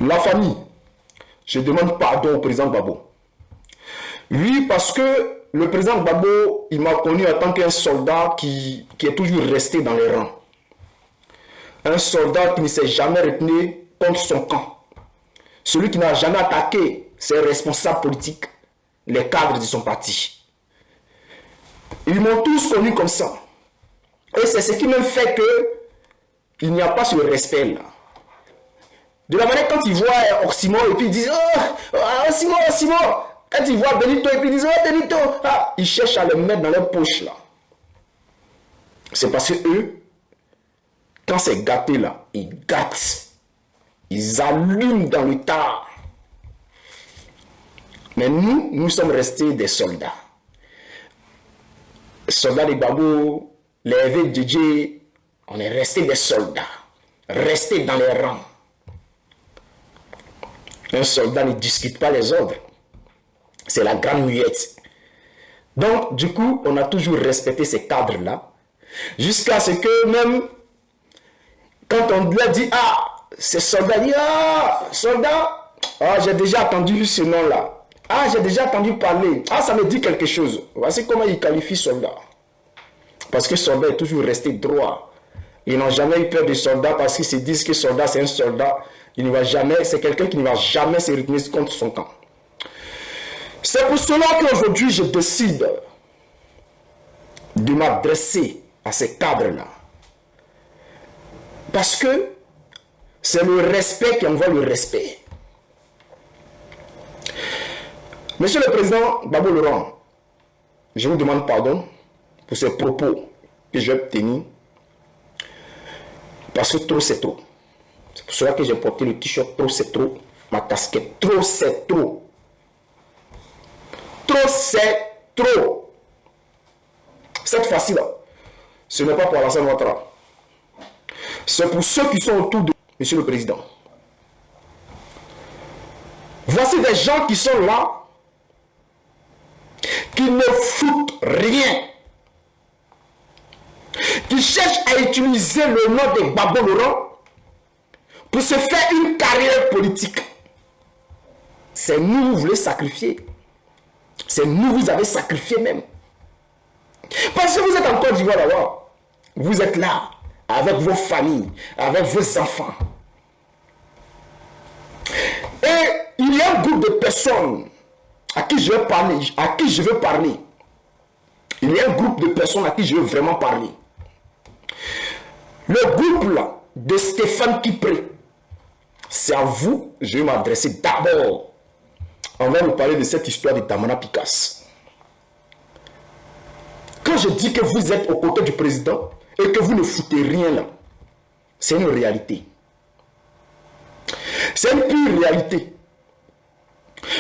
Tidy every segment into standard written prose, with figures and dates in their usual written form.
La famille, je demande pardon au président Gbagbo. Oui, parce que le président Gbagbo, il m'a connu en tant qu'un soldat qui est toujours resté dans les rangs. Un soldat qui ne s'est jamais retenu contre son camp. Celui qui n'a jamais attaqué ses responsables politiques, les cadres de son parti. Ils m'ont tous connu comme ça. Et c'est ce qui me fait qu'il n'y a pas ce respect là. De la manière quand ils voient Oxymore et puis ils disent oh, Oxymore. Quand ils voient Benito et puis ils disent oh Benito, ils cherchent à le mettre dans leur poche là. C'est parce que eux, quand c'est gâté là, ils gâtent. Ils allument dans le tas. Mais nous sommes restés des soldats. Soldats de Gbagbo, les VDJ, on est restés des soldats. Restés dans les rangs. Un soldat ne discute pas les ordres. C'est la grande muette. Donc, du coup, on a toujours respecté ces cadres-là. Jusqu'à ce que même, quand on lui a dit, ces soldats, dit, soldat, j'ai déjà entendu ce nom-là. J'ai déjà entendu parler. Ça me dit quelque chose. Voici comment il qualifie soldat. Parce que soldat est toujours resté droit. Ils n'ont jamais eu peur de soldat parce qu'ils se disent que soldat, c'est un soldat. Il ne va jamais, c'est quelqu'un qui ne va jamais se retourner contre son camp. C'est pour cela qu'aujourd'hui, je décide de m'adresser à ces cadres-là. Parce que c'est le respect qui envoie le respect. Monsieur le Président Gbagbo Laurent, je vous demande pardon pour ces propos que je vais tenir. Parce que trop c'est trop. C'est pour cela que j'ai porté le t-shirt trop c'est trop. Ma casquette trop c'est trop. Trop c'est trop. Cette fois-ci-là, ce n'est pas pour Alassane Ouattara. C'est pour ceux qui sont autour de Monsieur le Président. Voici des gens qui sont là, qui ne foutent rien, qui cherchent à utiliser le nom de Gbagbo Laurent pour se faire une carrière politique. C'est nous, vous voulez sacrifier. C'est nous, vous avez sacrifié même. Parce que vous êtes en Côte d'Ivoire d'abord. Vous êtes là, avec vos familles, avec vos enfants. Et il y a un groupe de personnes à qui je veux parler, Il y a un groupe de personnes à qui je veux vraiment parler. Le groupe là, de Stéphane Kipré. C'est à vous que je vais m'adresser d'abord. On va nous parler de cette histoire de Damana Picasse. Quand je dis que vous êtes aux côtés du président et que vous ne foutez rien là, c'est une réalité. C'est une pure réalité.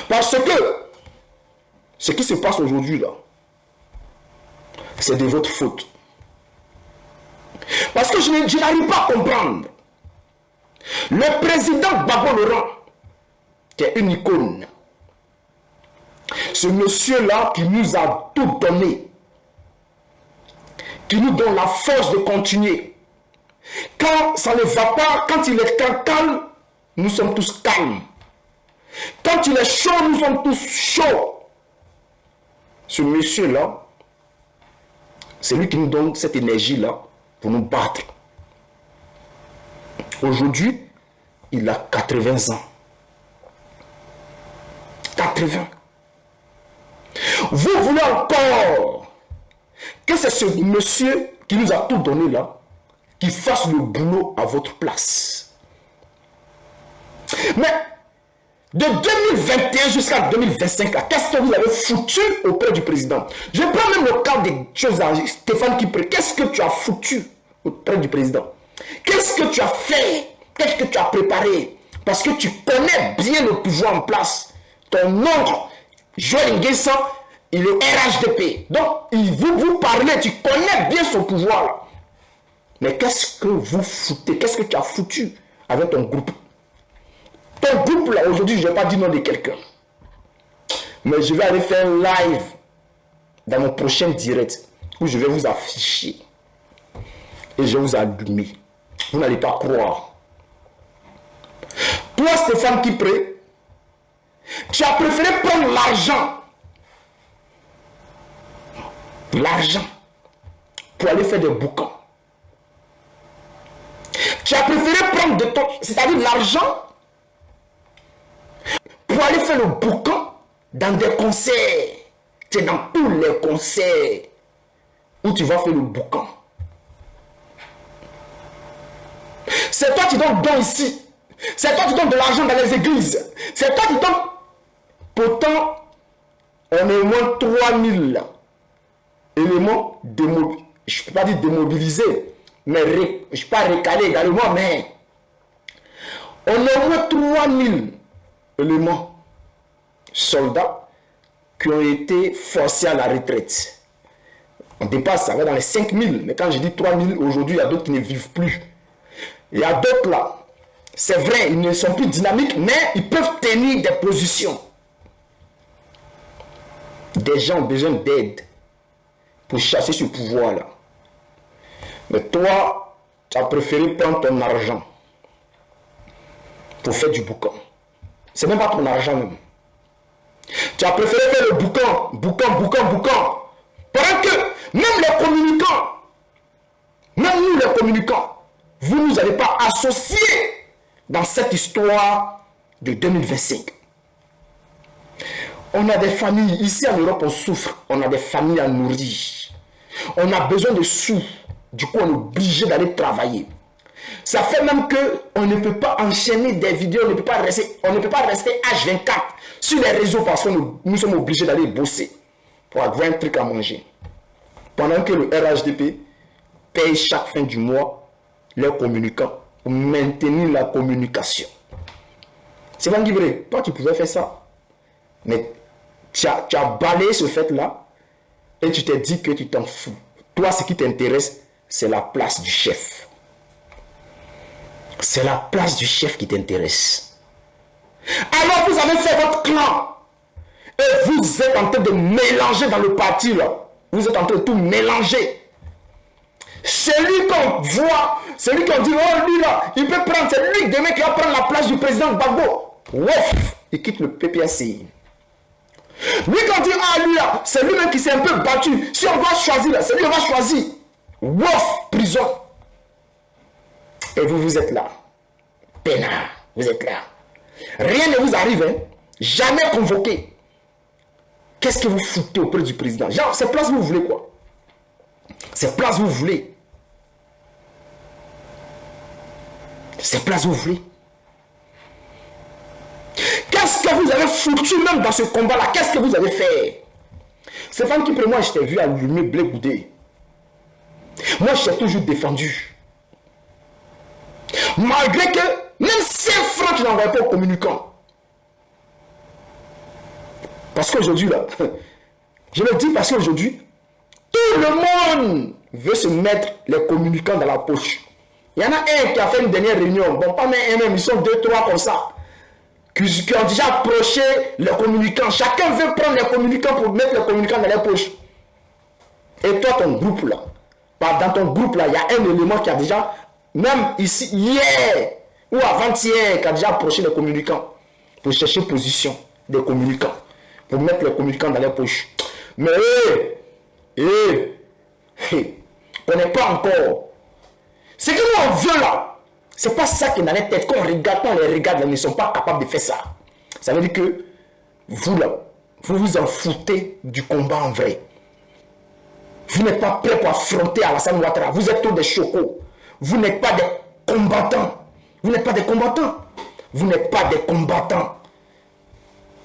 Parce que ce qui se passe aujourd'hui là, c'est de votre faute. Parce que je n'arrive pas à comprendre. Le président Gbagbo Laurent, qui est une icône, ce monsieur-là qui nous a tout donné, qui nous donne la force de continuer. Quand ça ne va pas, quand il est calme, nous sommes tous calmes. Quand il est chaud, nous sommes tous chauds. Ce monsieur-là, c'est lui qui nous donne cette énergie-là pour nous battre. Aujourd'hui, il a 80 ans. 80. Vous voulez encore que c'est ce monsieur qui nous a tout donné là, qui fasse le boulot à votre place. Mais de 2021 jusqu'à 2025, qu'est-ce que vous avez foutu auprès du président? Je prends même le cas des choses à Stéphane Kipré. Qu'est-ce que tu as foutu auprès du président? Qu'est-ce que tu as fait? Qu'est-ce que tu as préparé? Parce que tu connais bien le pouvoir en place. Ton oncle, Joël Nguessan, il est RHDP. Donc, vous parlez, tu connais bien son pouvoir. Mais qu'est-ce que vous foutez? Qu'est-ce que tu as foutu avec ton groupe? Ton groupe là, aujourd'hui, je ne vais pas dire nom de quelqu'un. Mais je vais aller faire un live dans mon prochain direct où je vais vous afficher. Et je vais vous allumer. Vous n'allez pas croire. Pour Toi, Stéphane Kipré, tu as préféré prendre l'argent. L'argent. Pour aller faire des boucans. Tu as préféré prendre de ton... C'est-à-dire l'argent. Pour aller faire le boucan dans des concerts. Tu es dans tous les concerts où tu vas faire le boucan. C'est toi qui donnes don ici. C'est toi qui donnes de l'argent dans les églises. C'est toi qui donnes. Pourtant, on est au moins 3000 éléments démobilisés. Je ne peux pas dire démobilisés, mais je ne suis pas récalé également, mais on est au moins 3000 éléments soldats qui ont été forcés à la retraite. On dépasse, ça va dans les 5000, mais quand je dis 3000, aujourd'hui, il y a d'autres qui ne vivent plus. Il y a d'autres là, c'est vrai, ils ne sont plus dynamiques, mais ils peuvent tenir des positions. Des gens ont besoin d'aide pour chasser ce pouvoir-là. Mais toi, tu as préféré prendre ton argent pour faire du boucan. C'est même pas ton argent même. Tu as préféré faire le boucan. Pendant que même les communicants, même nous les communicants, vous ne nous avez pas associés dans cette histoire de 2025. On a des familles, ici en Europe on souffre, on a des familles à nourrir. On a besoin de sous, du coup on est obligé d'aller travailler. Ça fait même qu'on ne peut pas enchaîner des vidéos, on ne peut pas rester H24 sur les réseaux parce que nous sommes obligés d'aller bosser pour avoir un truc à manger. Pendant que le RHDP paye chaque fin du mois leurs communicants pour maintenir la communication. C'est Van Guibré, toi tu pouvais faire ça. Mais tu as balayé ce fait-là et tu t'es dit que tu t'en fous. Toi, ce qui t'intéresse, c'est la place du chef. C'est la place du chef qui t'intéresse. Alors vous avez fait votre clan et vous êtes en train de mélanger dans le parti là. Vous êtes en train de tout mélanger. Celui qu'on voit, celui qu'on dit, oh lui là, il peut prendre, c'est lui demain qui va prendre la place du président Gbagbo. Ouf, il quitte le PPACI. Lui quand on dit, ah lui là, c'est lui-même qui s'est un peu battu. Si on doit choisir là, c'est lui qui va choisir. Ouf, prison. Et vous êtes là. Peinard, vous êtes là. Rien ne vous arrive, hein. Jamais convoqué. Qu'est-ce que vous foutez auprès du président? Genre, c'est place vous voulez quoi? C'est place vous voulez. C'est place vous voulez. Qu'est-ce que vous avez foutu même dans ce combat-là? Qu'est-ce que vous avez fait? Stéphane Kipré, moi, je t'ai vu allumer Blé Goudé. Moi, je t'ai toujours défendu. Malgré que, même 5 francs, tu n'envoies pas aux communicants. Parce qu'aujourd'hui, là, je le dis parce qu'aujourd'hui, tout le monde veut se mettre les communicants dans la poche. Il y en a un qui a fait une dernière réunion. Bon, pas même, ils sont 2, 3 comme ça. Qui ont déjà approché les communicants. Chacun veut prendre les communicants pour mettre les communicants dans les poches. Et toi, ton groupe là, dans ton groupe là, il y a un élément qui a déjà, même ici, hier ou avant-hier, qui a déjà approché les communicants pour chercher position des communicants, pour mettre les communicants dans les poches. Mais on n'est pas encore. Ce que nous on veut là, c'est pas ça qui est dans les têtes. Quand on les regarde, ils ne sont pas capables de faire ça. Ça veut dire que vous là, vous vous en foutez du combat en vrai. Vous n'êtes pas prêts pour affronter Alassane Ouattara. Vous êtes tous des chocos. Vous n'êtes pas des combattants. Vous n'êtes pas des combattants. Vous n'êtes pas des combattants.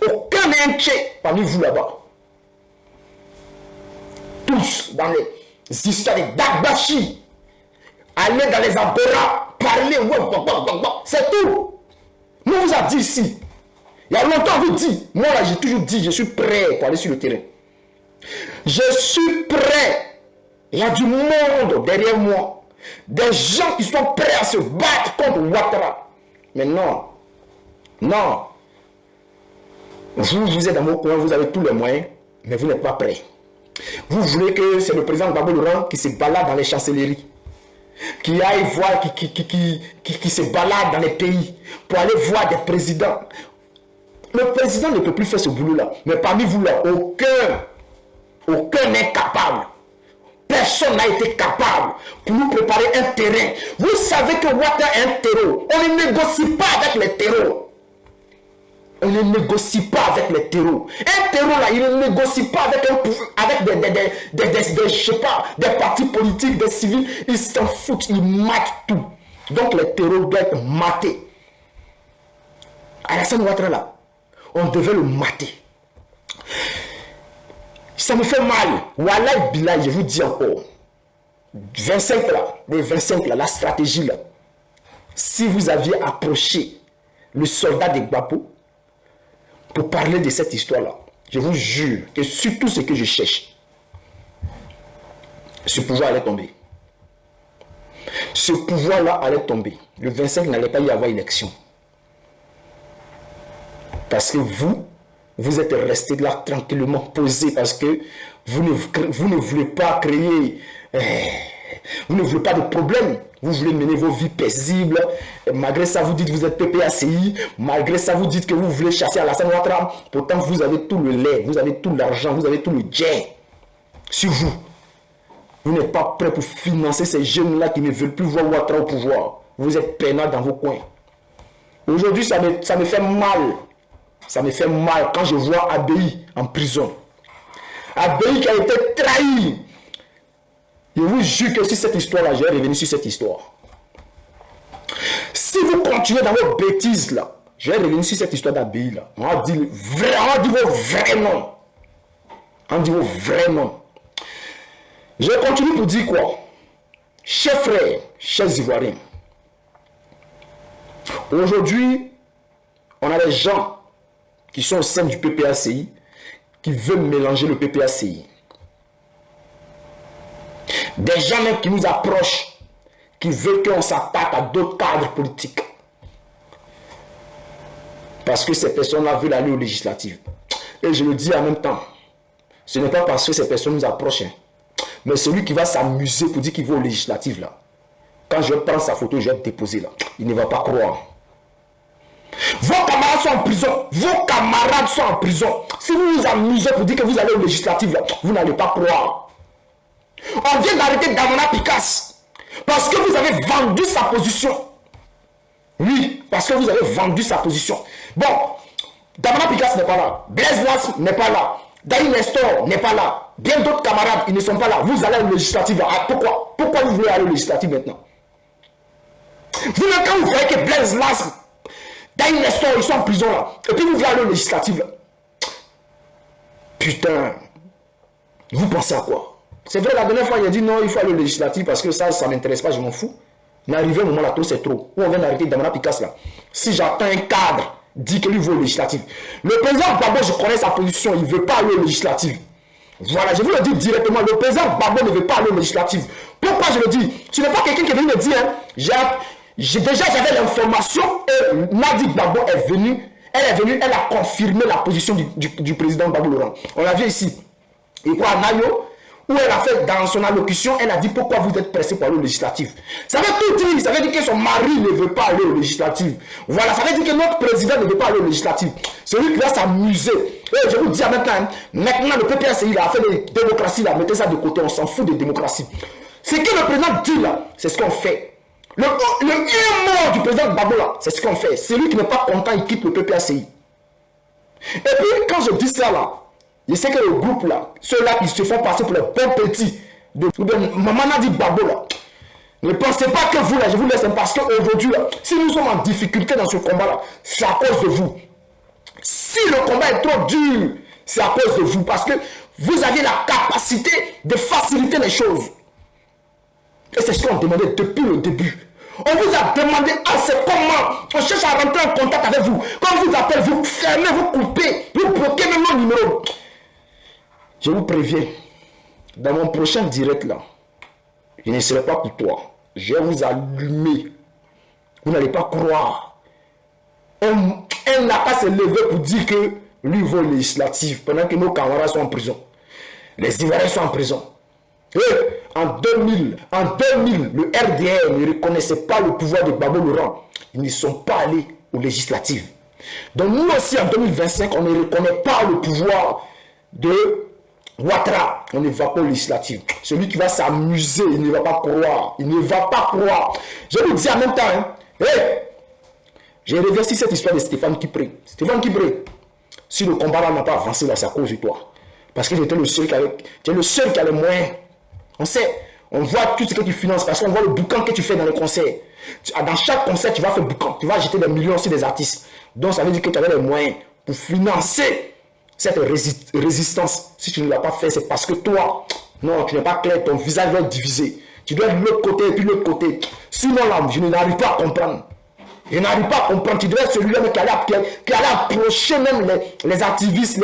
Aucun Inché parmi vous là-bas. Tous dans les histoires de Dagbashi. Allez dans les Abora, parler, c'est tout. Nous vous a dit ici. Il y a longtemps, on vous dit. Moi là, j'ai toujours dit, je suis prêt pour aller sur le terrain. Je suis prêt. Il y a du monde derrière moi. Des gens qui sont prêts à se battre contre Ouattara. Mais non. Non. Vous êtes dans vos coins, vous avez tous les moyens, mais vous n'êtes pas prêts. Vous voulez que c'est le président Gbagbo Laurent qui se balade dans les chancelleries. qui aille voir, qui se balade dans les pays pour aller voir des présidents. Le président ne peut plus faire ce boulot-là. Mais parmi vous là, aucun n'est capable. Personne n'a été capable pour nous préparer un terrain. Vous savez que Ouattara est un terreau. On ne négocie pas avec les terreaux. On ne négocie pas avec les terreaux. Un terreau là, il ne négocie pas avec je sais pas, des partis politiques, des civils. Ils s'en foutent, ils matent tout. Donc les terreaux doivent être matés. Alassane Ouattara là, on devait le mater. Ça me fait mal. Wallah Billah, je vous dis encore. 25 là, le 25 là, la stratégie là. Si vous aviez approché le soldat de Gbagbo pour parler de cette histoire-là, je vous jure que surtout ce que je cherche, ce pouvoir allait tomber. Ce pouvoir-là allait tomber. Le 25 n'allait pas y avoir élection. Parce que vous êtes resté là tranquillement posé parce que vous ne voulez pas créer, vous ne voulez pas de problème. Vous voulez mener vos vies paisibles. Et malgré ça, vous dites que vous êtes PPACI. Malgré ça, vous dites que vous voulez chasser Alassane Ouattara. Pourtant, vous avez tout le lait, vous avez tout l'argent, vous avez tout le jet sur vous. Vous n'êtes pas prêt pour financer ces jeunes-là qui ne veulent plus voir Ouattara au pouvoir. Vous êtes peinards dans vos coins. Aujourd'hui, ça me fait mal. Ça me fait mal quand je vois Abei en prison. Abei qui a été trahi. Je vous jure que sur cette histoire-là, je vais revenir sur cette histoire. Si vous continuez dans vos bêtises là, je vais revenir sur cette histoire d'Abei là. On va dire vos vrais noms. On dit vos vrais noms. Je continue pour dire quoi? Chers frères, chers Ivoiriens. Aujourd'hui, on a des gens qui sont au sein du PPACI, qui veulent mélanger le PPACI. Des gens même qui nous approchent, qui veulent qu'on s'attaque à d'autres cadres politiques. Parce que ces personnes-là veulent aller aux législatives. Et je le dis en même temps, ce n'est pas parce que ces personnes nous approchent, hein, mais celui qui va s'amuser pour dire qu'il va aux législatives, là, quand je prends sa photo, je vais déposer là, il ne va pas croire. Vos camarades sont en prison. Vos camarades sont en prison. Si vous vous amusez pour dire que vous allez aux législatives, vous n'allez pas croire. On vient d'arrêter Damana Picasse parce que vous avez vendu sa position. Oui, parce que vous avez vendu sa position. Bon, Damana Picasse n'est pas là. Blaise Las n'est pas là. Daï Nestor n'est pas là. Bien d'autres camarades, ils ne sont pas là. Vous allez aux législatives. Ah, pourquoi? Pourquoi vous voulez aller aux législatives maintenant? Vous, quand vous voyez que Blaise Las, Daï Nestor, ils sont en prison là. Et puis vous voulez aller aux législatives là. Putain. Vous pensez à quoi? C'est vrai, la dernière fois, il a dit non, il faut aller aux législatives parce que ça ne m'intéresse pas, je m'en fous. Mais arrivé au moment là, tout c'est trop. Où on vient d'arrêter Damana Picasse là. Si j'attends un cadre, dit que lui veut aux législatives. Le président Gbagbo, je connais sa position, il ne veut pas aller aux législatives. Voilà, je vous le dis directement, le président Gbagbo ne veut pas aller aux législatives. Pourquoi je le dis? Ce n'est pas quelqu'un qui est venu me dire, hein. Déjà j'avais l'information et Nadi Gbagbo est venue, elle a confirmé la position du président Gbagbo Laurent. On l'a vu ici. Et quoi, Nayo, où elle a fait dans son allocution, elle a dit pourquoi vous êtes pressé pour aller aux législatives. Ça veut tout dire, ça veut dire que son mari ne veut pas aller aux législatives. Voilà, ça veut dire que notre président ne veut pas aller aux législatives. C'est lui qui va s'amuser. Et je vous dis maintenant, le PPACI il a fait des démocraties là, mettez ça de côté, on s'en fout de démocratie. Ce que le président dit là, c'est ce qu'on fait. Le mot du président Gbagbo là, c'est ce qu'on fait. Celui qui n'est pas content, il quitte le PPACI. Et puis quand je dis ça là, je sais que le groupe là, ceux-là qui se font passer pour les bons petits de Maman Nadi Gbagbo là, ne pensez pas que vous là, je vous laisse parce qu'aujourd'hui là, si nous sommes en difficulté dans ce combat là, c'est à cause de vous. Si le combat est trop dur, c'est à cause de vous parce que vous avez la capacité de faciliter les choses. Et c'est ce qu'on demandait depuis le début. On vous a demandé, c'est comment? On cherche à rentrer en contact avec vous. Quand on vous appelle, vous fermez, vous coupez, vous bloquez même mon numéro. Je vous préviens, dans mon prochain direct là, je ne serai pas pour toi. Je vais vous allumer. Vous n'allez pas croire. Elle n'a pas se lever pour dire que lui va aux législatives pendant que nos camarades sont en prison. Les Ivoiriens sont en prison. en 2000, le RDR ne reconnaissait pas le pouvoir de Gbagbo Laurent. Ils ne sont pas allés aux législatives. Donc nous aussi, en 2025, on ne reconnaît pas le pouvoir de Ouattara. On ne va pas aux législatives. Celui qui va s'amuser, il ne va pas croire. Il ne va pas croire. Je vous dis en même temps, hein, hey, j'ai réversé cette histoire de Stéphane Kipré. Stéphane Kipré, si le combat n'a pas avancé, là, c'est à cause de toi. Parce que j'étais le seul qui a les moyens. On sait, on voit tout ce que tu finances, parce qu'on voit le boucan que tu fais dans les concerts. Dans chaque concert, tu vas faire boucan. Tu vas jeter des millions sur des artistes. Donc ça veut dire que tu avais les moyens pour financer cette résistance. Si tu ne l'as pas fait, c'est parce que toi, non, tu n'es pas clair, ton visage va être divisé. Tu dois être de l'autre côté et puis de l'autre côté. Sinon là, je n'arrive pas à comprendre. Je n'arrive pas à comprendre. Tu dois être celui-là qui allait approcher même les activistes,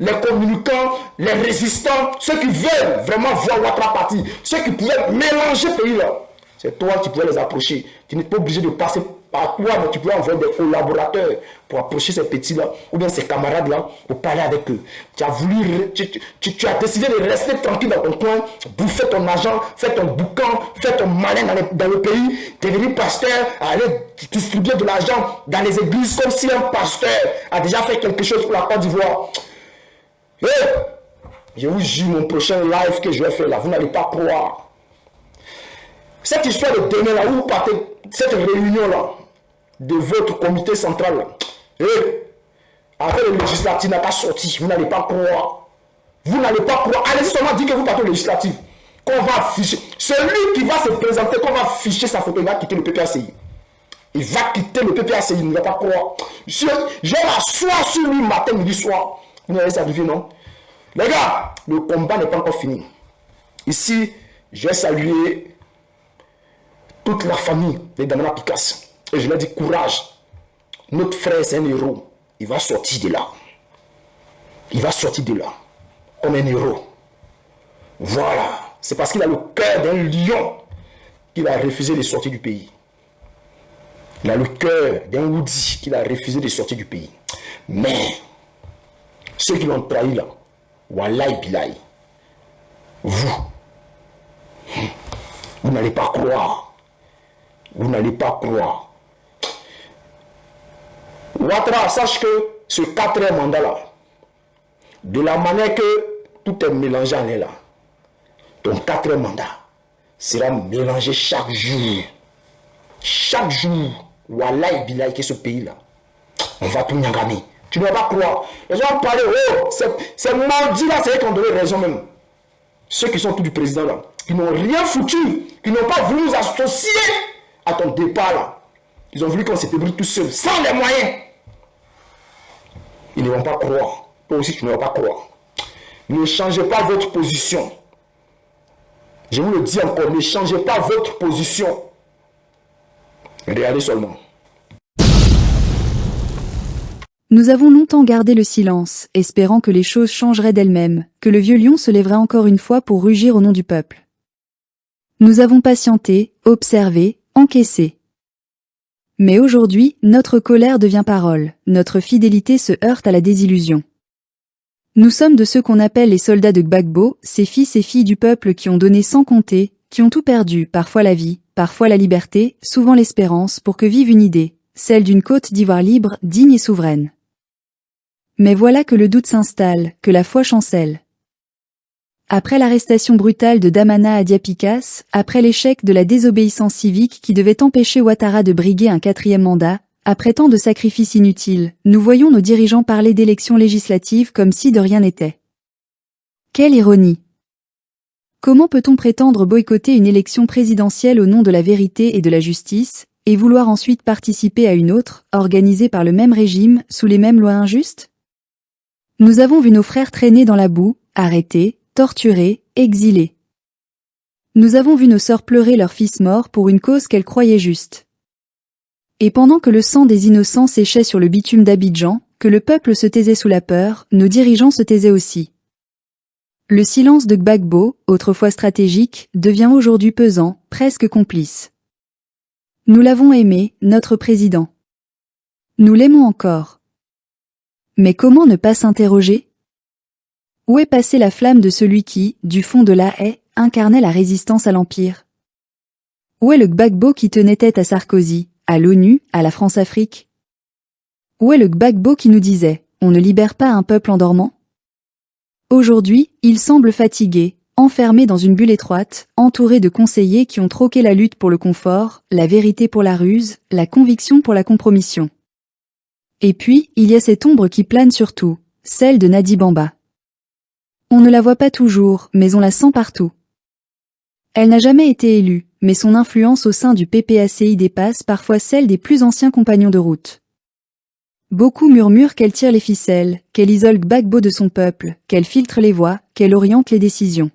les communicants, les résistants, ceux qui veulent vraiment voir Ouattara partir, ceux qui pouvaient mélanger le pays là. C'est toi qui pouvais les approcher. Tu n'es pas obligé de passer par toi, mais tu peux envoyer des collaborateurs pour approcher ces petits-là, ou bien ces camarades-là, pour parler avec eux. Tu as voulu, tu as décidé de rester tranquille dans ton coin, bouffer ton argent, faire ton boucan, faire ton malin dans le pays, devenir pasteur, aller distribuer de l'argent dans les églises, comme si un pasteur a déjà fait quelque chose pour la Côte d'Ivoire. Je vous jure, mon prochain live que je vais faire là, vous n'allez pas croire. Cette histoire de demain là, où vous partez, cette réunion là, de votre comité central là, avec le législatif n'a pas sorti, vous n'allez pas croire. Vous n'allez pas croire. Allez-y seulement dire que vous partez au législatif. Qu'on va afficher. Celui qui va se présenter, qu'on va afficher sa photo, il va quitter le PPACI. Il va quitter le PPACI, il ne va pas croire. Je vais m'asseoir sur lui matin, midi, soir. Vous n'allez s'arriver, non? Les gars, le combat n'est pas encore fini. Ici, je vais saluer toute la famille de Damana Picasso. Et je leur dis courage. Notre frère, c'est un héros. Il va sortir de là. Il va sortir de là. Comme un héros. Voilà. C'est parce qu'il a le cœur d'un lion qu'il a refusé de sortir du pays. Il a le cœur d'un Woody qu'il a refusé de sortir du pays. Mais, ceux qui l'ont trahi là, Wallahi Bilahi, vous n'allez pas croire. Vous n'allez pas croire. Ouattara, sache que ce 4e mandat-là, de la manière que tout est mélangé en est là, ton 4e mandat sera mélangé chaque jour. Chaque jour, Wallahi Bilahi, que ce pays-là, on va tout nyangami. Tu ne vas pas croire. Les gens vont parler, oh, c'est maudit là, c'est eux qui ont donné raison même. Ceux qui sont autour du président là, qui n'ont rien foutu, qui n'ont pas voulu nous associer à ton départ là. Ils ont voulu qu'on se débrouille tout seul, sans les moyens. Ils ne vont pas croire. Toi aussi, tu ne vas pas croire. Ne changez pas votre position. Je vous le dis encore, ne changez pas votre position. Regardez seulement. Nous avons longtemps gardé le silence, espérant que les choses changeraient d'elles-mêmes, que le vieux lion se lèverait encore une fois pour rugir au nom du peuple. Nous avons patienté, observé, encaissé. Mais aujourd'hui, notre colère devient parole, notre fidélité se heurte à la désillusion. Nous sommes de ceux qu'on appelle les soldats de Gbagbo, ces fils et filles du peuple qui ont donné sans compter, qui ont tout perdu, parfois la vie, parfois la liberté, souvent l'espérance pour que vive une idée, celle d'une Côte d'Ivoire libre, digne et souveraine. Mais voilà que le doute s'installe, que la foi chancelle. Après l'arrestation brutale de Damana à Diapikas, après l'échec de la désobéissance civique qui devait empêcher Ouattara de briguer un 4e mandat, après tant de sacrifices inutiles, nous voyons nos dirigeants parler d'élections législatives comme si de rien n'était. Quelle ironie! Comment peut-on prétendre boycotter une élection présidentielle au nom de la vérité et de la justice, et vouloir ensuite participer à une autre, organisée par le même régime, sous les mêmes lois injustes? Nous avons vu nos frères traîner dans la boue, arrêtés, torturés, exilés. Nous avons vu nos sœurs pleurer leurs fils morts pour une cause qu'elles croyaient juste. Et pendant que le sang des innocents séchait sur le bitume d'Abidjan, que le peuple se taisait sous la peur, nos dirigeants se taisaient aussi. Le silence de Gbagbo, autrefois stratégique, devient aujourd'hui pesant, presque complice. Nous l'avons aimé, notre président. Nous l'aimons encore. Mais comment ne pas s'interroger? Où est passée la flamme de celui qui, du fond de la haie, incarnait la résistance à l'Empire? Où est le Gbagbo qui tenait tête à Sarkozy, à l'ONU, à la France-Afrique? Où est le Gbagbo qui nous disait « On ne libère pas un peuple en dormant » Aujourd'hui, il semble fatigué, enfermé dans une bulle étroite, entouré de conseillers qui ont troqué la lutte pour le confort, la vérité pour la ruse, la conviction pour la compromission. Et puis, il y a cette ombre qui plane sur tout, celle de Nadi Bamba. On ne la voit pas toujours, mais on la sent partout. Elle n'a jamais été élue, mais son influence au sein du PPACI dépasse parfois celle des plus anciens compagnons de route. Beaucoup murmurent qu'elle tire les ficelles, qu'elle isole Gbagbo de son peuple, qu'elle filtre les voix, qu'elle oriente les décisions.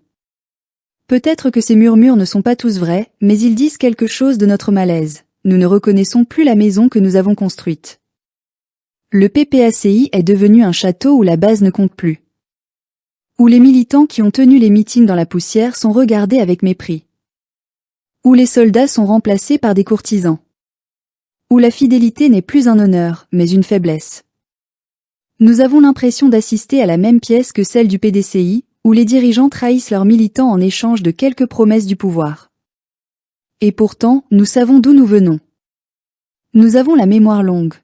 Peut-être que ces murmures ne sont pas tous vrais, mais ils disent quelque chose de notre malaise. Nous ne reconnaissons plus la maison que nous avons construite. Le PPACI est devenu un château où la base ne compte plus. Où les militants qui ont tenu les meetings dans la poussière sont regardés avec mépris. Où les soldats sont remplacés par des courtisans. Où la fidélité n'est plus un honneur, mais une faiblesse. Nous avons l'impression d'assister à la même pièce que celle du PDCI, où les dirigeants trahissent leurs militants en échange de quelques promesses du pouvoir. Et pourtant, nous savons d'où nous venons. Nous avons la mémoire longue.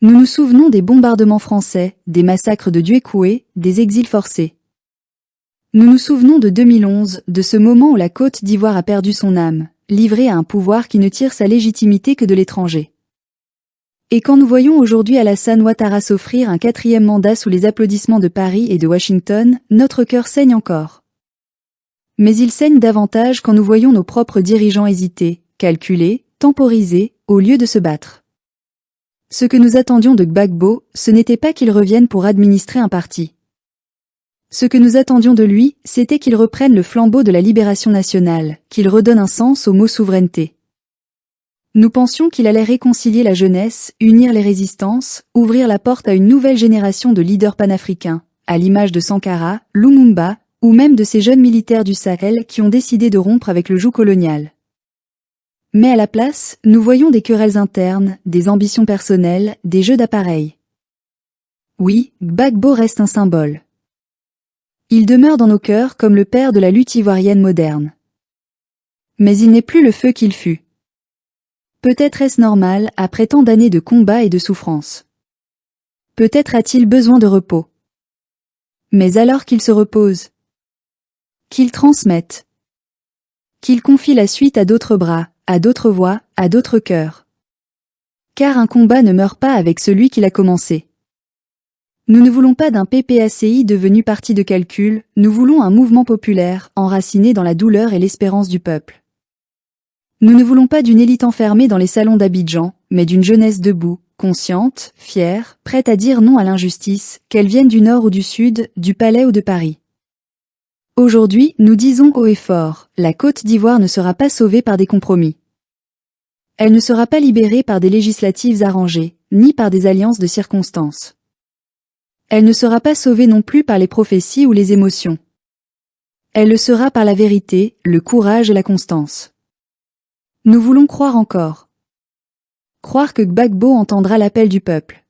Nous nous souvenons des bombardements français, des massacres de Duékoué, des exils forcés. Nous nous souvenons de 2011, de ce moment où la Côte d'Ivoire a perdu son âme, livrée à un pouvoir qui ne tire sa légitimité que de l'étranger. Et quand nous voyons aujourd'hui Alassane Ouattara s'offrir un 4e mandat sous les applaudissements de Paris et de Washington, notre cœur saigne encore. Mais il saigne davantage quand nous voyons nos propres dirigeants hésiter, calculer, temporiser, au lieu de se battre. Ce que nous attendions de Gbagbo, ce n'était pas qu'il revienne pour administrer un parti. Ce que nous attendions de lui, c'était qu'il reprenne le flambeau de la libération nationale, qu'il redonne un sens au mot souveraineté. Nous pensions qu'il allait réconcilier la jeunesse, unir les résistances, ouvrir la porte à une nouvelle génération de leaders panafricains, à l'image de Sankara, Lumumba, ou même de ces jeunes militaires du Sahel qui ont décidé de rompre avec le joug colonial. Mais à la place, nous voyons des querelles internes, des ambitions personnelles, des jeux d'appareils. Oui, Gbagbo reste un symbole. Il demeure dans nos cœurs comme le père de la lutte ivoirienne moderne. Mais il n'est plus le feu qu'il fut. Peut-être est-ce normal après tant d'années de combats et de souffrances. Peut-être a-t-il besoin de repos. Mais alors qu'il se repose, qu'il transmette, qu'il confie la suite à d'autres bras, à d'autres voix, à d'autres cœurs. Car un combat ne meurt pas avec celui qui l'a commencé. Nous ne voulons pas d'un PPACI devenu parti de calcul, nous voulons un mouvement populaire, enraciné dans la douleur et l'espérance du peuple. Nous ne voulons pas d'une élite enfermée dans les salons d'Abidjan, mais d'une jeunesse debout, consciente, fière, prête à dire non à l'injustice, qu'elle vienne du nord ou du sud, du Palais ou de Paris. Aujourd'hui, nous disons haut et fort, la Côte d'Ivoire ne sera pas sauvée par des compromis. Elle ne sera pas libérée par des législatives arrangées, ni par des alliances de circonstances. Elle ne sera pas sauvée non plus par les prophéties ou les émotions. Elle le sera par la vérité, le courage et la constance. Nous voulons croire encore. Croire que Gbagbo entendra l'appel du peuple.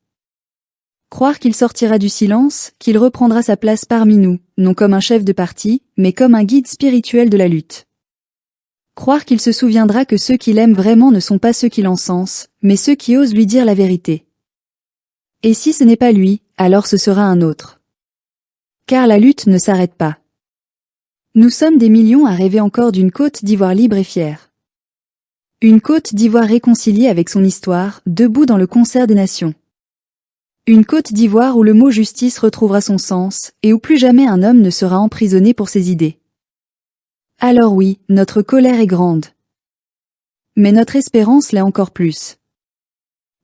Croire qu'il sortira du silence, qu'il reprendra sa place parmi nous, non comme un chef de parti, mais comme un guide spirituel de la lutte. Croire qu'il se souviendra que ceux qu'il aime vraiment ne sont pas ceux qui l'encensent, mais ceux qui osent lui dire la vérité. Et si ce n'est pas lui, alors ce sera un autre. Car la lutte ne s'arrête pas. Nous sommes des millions à rêver encore d'une Côte d'Ivoire libre et fière. Une Côte d'Ivoire réconciliée avec son histoire, debout dans le concert des nations. Une Côte d'Ivoire où le mot justice retrouvera son sens, et où plus jamais un homme ne sera emprisonné pour ses idées. Alors oui, notre colère est grande. Mais notre espérance l'est encore plus.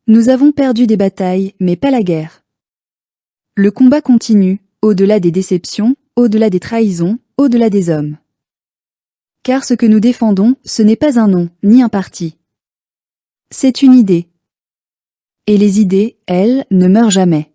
Nous avons perdu des batailles, mais pas la guerre. Le combat continue, au-delà des déceptions, au-delà des trahisons, au-delà des hommes. Car ce que nous défendons, ce n'est pas un nom, ni un parti. C'est une idée. Et les idées, elles, ne meurent jamais.